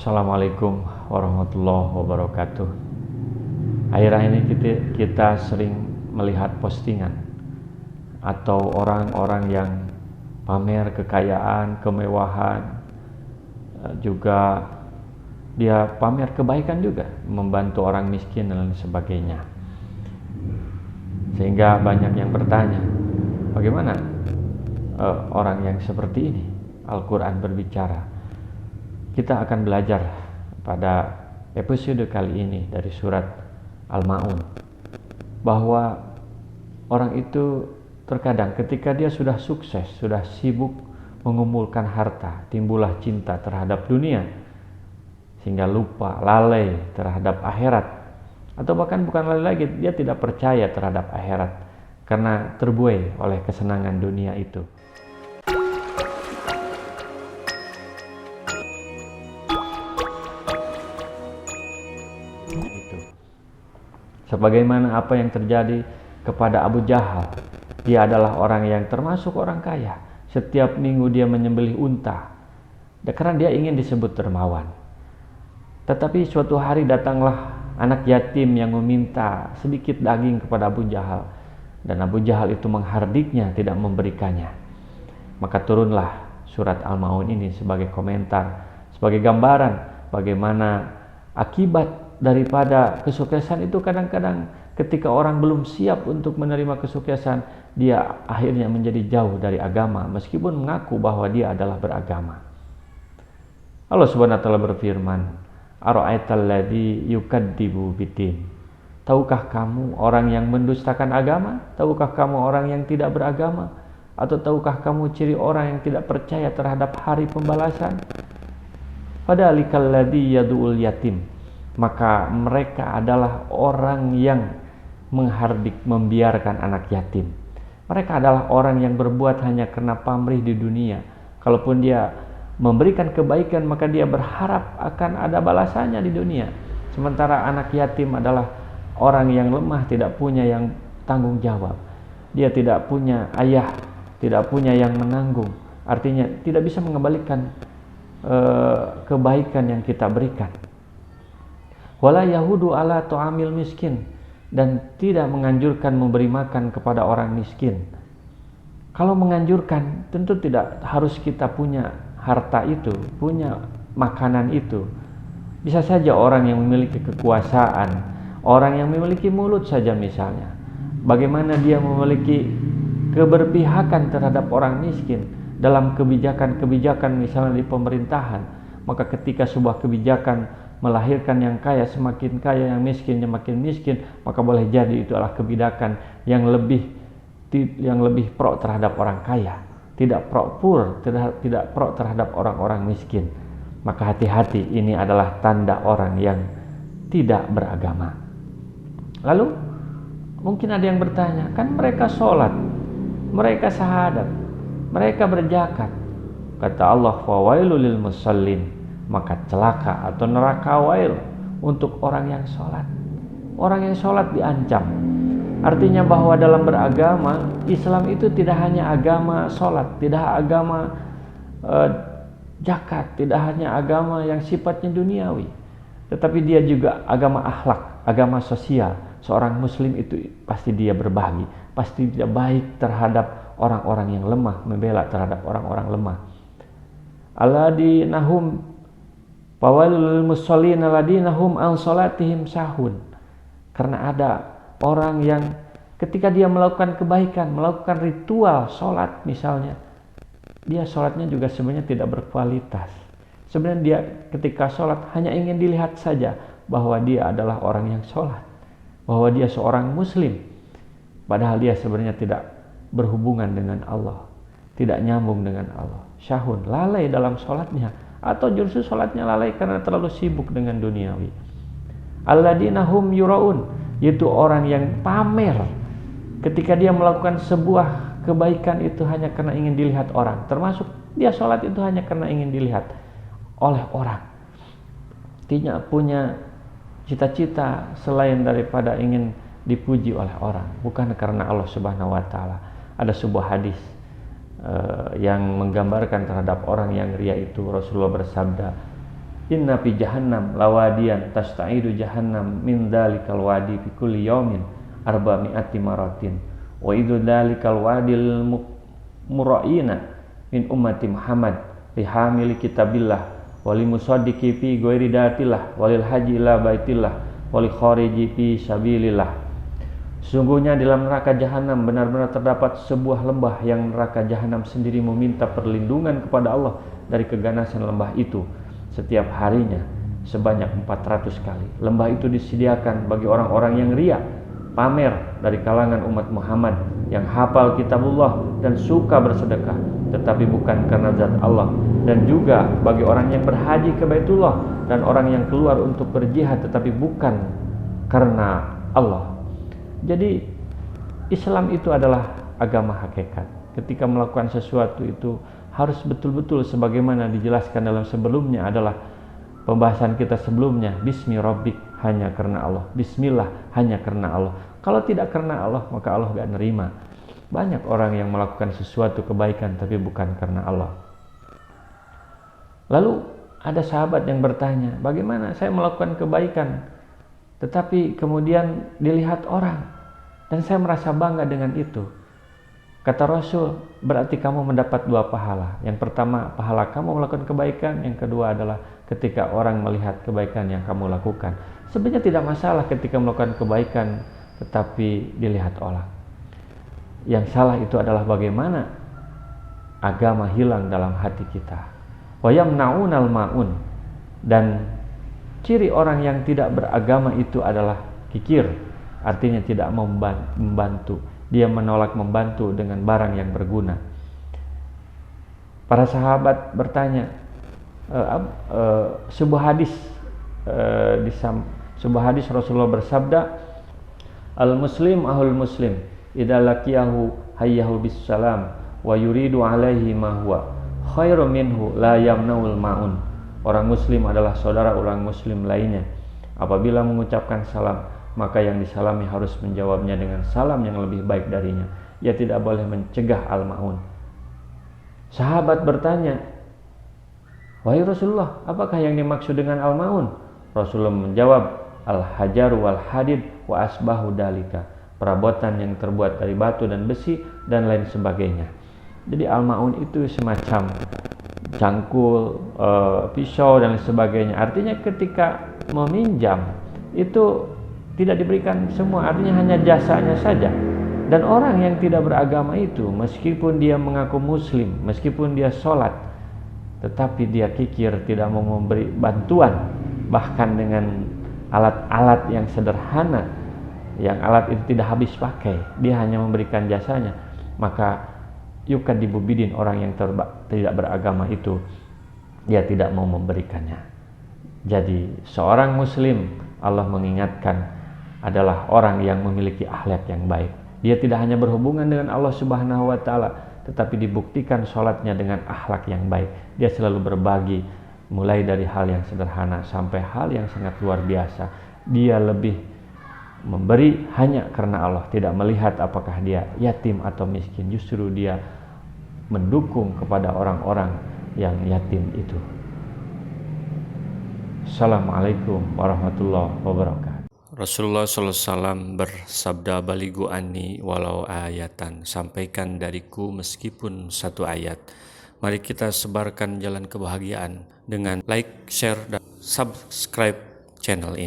Assalamualaikum warahmatullahi wabarakatuh. Akhir-akhir ini kita sering melihat postingan atau orang-orang yang pamer kekayaan, kemewahan, juga dia pamer kebaikan juga, membantu orang miskin dan lain sebagainya. Sehingga banyak yang bertanya, bagaimana orang yang seperti ini? Al-Quran berbicara. Kita akan belajar pada episode kali ini dari surat Al-Ma'un bahwa orang itu terkadang ketika dia sudah sukses, sudah sibuk mengumpulkan harta, timbullah cinta terhadap dunia sehingga lupa, lalai terhadap akhirat, atau bahkan bukan lalai lagi, dia tidak percaya terhadap akhirat karena terbuai oleh kesenangan dunia itu. Sebagaimana apa yang terjadi kepada Abu Jahal. Dia adalah orang yang termasuk orang kaya. Setiap minggu dia menyembelih unta karena dia ingin disebut dermawan. Tetapi suatu hari datanglah anak yatim yang meminta sedikit daging kepada Abu Jahal, dan Abu Jahal itu menghardiknya, tidak memberikannya. Maka turunlah surat Al-Ma'un ini sebagai komentar, sebagai gambaran bagaimana akibat daripada kesuksesan itu. Kadang-kadang ketika orang belum siap untuk menerima kesuksesan, dia akhirnya menjadi jauh dari agama meskipun mengaku bahwa dia adalah beragama. Allah Subhanahu wa taala berfirman, "Ara'aital ladzi yukadzibu biddin." Tahukah kamu orang yang mendustakan agama? Tahukah kamu orang yang tidak beragama? Atau tahukah kamu ciri orang yang tidak percaya terhadap hari pembalasan? Fadzalikal ladzi yad'ul yatim. Maka mereka adalah orang yang menghardik, membiarkan anak yatim. Mereka adalah orang yang berbuat hanya karena pamrih di dunia. Kalaupun dia memberikan kebaikan, maka dia berharap akan ada balasannya di dunia. Sementara anak yatim adalah orang yang lemah, tidak punya yang tanggung jawab. Dia tidak punya ayah, tidak punya yang menanggung. Artinya tidak bisa mengembalikan kebaikan yang kita berikan. Wala yahudu ala tu'amil miskin, dan tidak menganjurkan memberi makan kepada orang miskin. Kalau menganjurkan, tentu tidak harus kita punya harta itu, punya makanan itu. Bisa saja orang yang memiliki kekuasaan, orang yang memiliki mulut saja misalnya, bagaimana dia memiliki keberpihakan terhadap orang miskin dalam kebijakan-kebijakan misalnya di pemerintahan. Maka ketika sebuah kebijakan melahirkan yang kaya semakin kaya, yang miskin makin miskin, maka boleh jadi itu adalah kebijakan yang lebih pro terhadap orang kaya, tidak pro terhadap orang-orang miskin. Maka hati-hati, ini adalah tanda orang yang tidak beragama. Lalu mungkin ada yang bertanya, kan mereka sholat, mereka syahadat, mereka berzakat. Kata Allah, fawailul lil musallin, maka celaka atau neraka wail untuk orang yang sholat. Orang yang sholat diancam. Artinya bahwa dalam beragama, Islam itu tidak hanya agama sholat, tidak agama zakat, tidak hanya agama yang sifatnya duniawi, tetapi dia juga agama akhlak, agama sosial. Seorang muslim itu pasti dia berbagi, pasti dia baik terhadap orang-orang yang lemah, membela terhadap orang-orang lemah. Alladinahum fawailul musallin alladziina hum an salatihim sahun. Karena ada orang yang ketika dia melakukan kebaikan, melakukan ritual sholat misalnya, dia sholatnya juga sebenarnya tidak berkualitas. Sebenarnya dia ketika sholat hanya ingin dilihat saja bahwa dia adalah orang yang sholat, bahwa dia seorang muslim, padahal dia sebenarnya tidak berhubungan dengan Allah, tidak nyambung dengan Allah. Syahun, lalai dalam sholatnya, atau justru sholatnya lalai karena terlalu sibuk dengan duniawi. Alladzina hum yuraun, yaitu orang yang pamer ketika dia melakukan sebuah kebaikan itu hanya karena ingin dilihat orang. Termasuk dia sholat itu hanya karena ingin dilihat oleh orang, tidak punya cita-cita selain daripada ingin dipuji oleh orang, bukan karena Allah Subhanahu wa taala. Ada sebuah hadis yang menggambarkan terhadap orang yang ria itu. Rasulullah bersabda, Inna fi jahannam lawadiyan tasta'idu jahannam min dalikal wadi fi kulli yawmin arba'mi'ati maratin wa idu dalikal wadil mura'ina min ummati Muhammad lihamili kitabillah wali musaddiqi fi ghairi datillah walil haji ila baitillah wali khariji fi sabilillah. Sesungguhnya di dalam neraka jahanam benar-benar terdapat sebuah lembah yang neraka jahanam sendiri meminta perlindungan kepada Allah dari keganasan lembah itu setiap harinya sebanyak 400 kali. Lembah itu disediakan bagi orang-orang yang ria, pamer dari kalangan umat Muhammad yang hafal kitabullah dan suka bersedekah tetapi bukan karena zat Allah, dan juga bagi orang yang berhaji ke Baitullah dan orang yang keluar untuk berjihad tetapi bukan karena Allah. Jadi Islam itu adalah agama hakikat. Ketika melakukan sesuatu itu harus betul-betul sebagaimana dijelaskan dalam sebelumnya, adalah pembahasan kita sebelumnya, bismi rabbik, hanya karena Allah, bismillah, hanya karena Allah. Kalau tidak karena Allah, maka Allah gak nerima. Banyak orang yang melakukan sesuatu kebaikan tapi bukan karena Allah. Lalu ada sahabat yang bertanya, bagaimana saya melakukan kebaikan tetapi kemudian dilihat orang dan saya merasa bangga dengan itu? Kata Rasul, berarti kamu mendapat 2 pahala. Yang pertama, pahala kamu melakukan kebaikan. Yang kedua adalah ketika orang melihat kebaikan yang kamu lakukan. Sebenarnya tidak masalah ketika melakukan kebaikan tetapi dilihat orang. Yang salah itu adalah bagaimana agama hilang dalam hati kita. Wa yamna'unal ma'un. Dan ciri orang yang tidak beragama itu adalah kikir. Artinya tidak membantu. Dia menolak membantu dengan barang yang berguna. Para sahabat bertanya, sebuah hadis Rasulullah bersabda, al-muslim ahul muslim idza laqiyahu hayyahu bis-salam wa yuridu alaihi ma huwa khairu minhu la yamnaul ma'un. Orang muslim adalah saudara orang muslim lainnya. Apabila mengucapkan salam, maka yang disalami harus menjawabnya dengan salam yang lebih baik darinya. Ia tidak boleh mencegah al-ma'un. Sahabat bertanya, wahai Rasulullah, apakah yang dimaksud dengan al-ma'un? Rasulullah menjawab, al-hajar wal hadid wa asbahu dalika, perabotan yang terbuat dari batu dan besi dan lain sebagainya. Jadi al-ma'un itu semacam cangkul, pisau dan lain sebagainya. Artinya ketika meminjam itu tidak diberikan semua, artinya hanya jasanya saja. Dan orang yang tidak beragama itu, meskipun dia mengaku muslim, meskipun dia sholat, tetapi dia kikir, tidak mau memberi bantuan, bahkan dengan alat-alat yang sederhana, yang alat itu tidak habis pakai, dia hanya memberikan jasanya, maka yukadibubidin, orang yang tidak beragama itu, dia tidak mau memberikannya. Jadi seorang muslim, Allah mengingatkan, adalah orang yang memiliki akhlak yang baik. Dia tidak hanya berhubungan dengan Allah Subhanahu wa taala, tetapi dibuktikan sholatnya dengan akhlak yang baik. Dia selalu berbagi, mulai dari hal yang sederhana sampai hal yang sangat luar biasa. Dia lebih memberi hanya karena Allah, tidak melihat apakah dia yatim atau miskin. Justru dia mendukung kepada orang-orang yang yatim itu. Assalamualaikum warahmatullahi wabarakatuh. Rasulullah SAW bersabda, baligu anni walau ayatan, sampaikan dariku meskipun 1 ayat. Mari kita sebarkan jalan kebahagiaan dengan like, share, dan subscribe channel ini.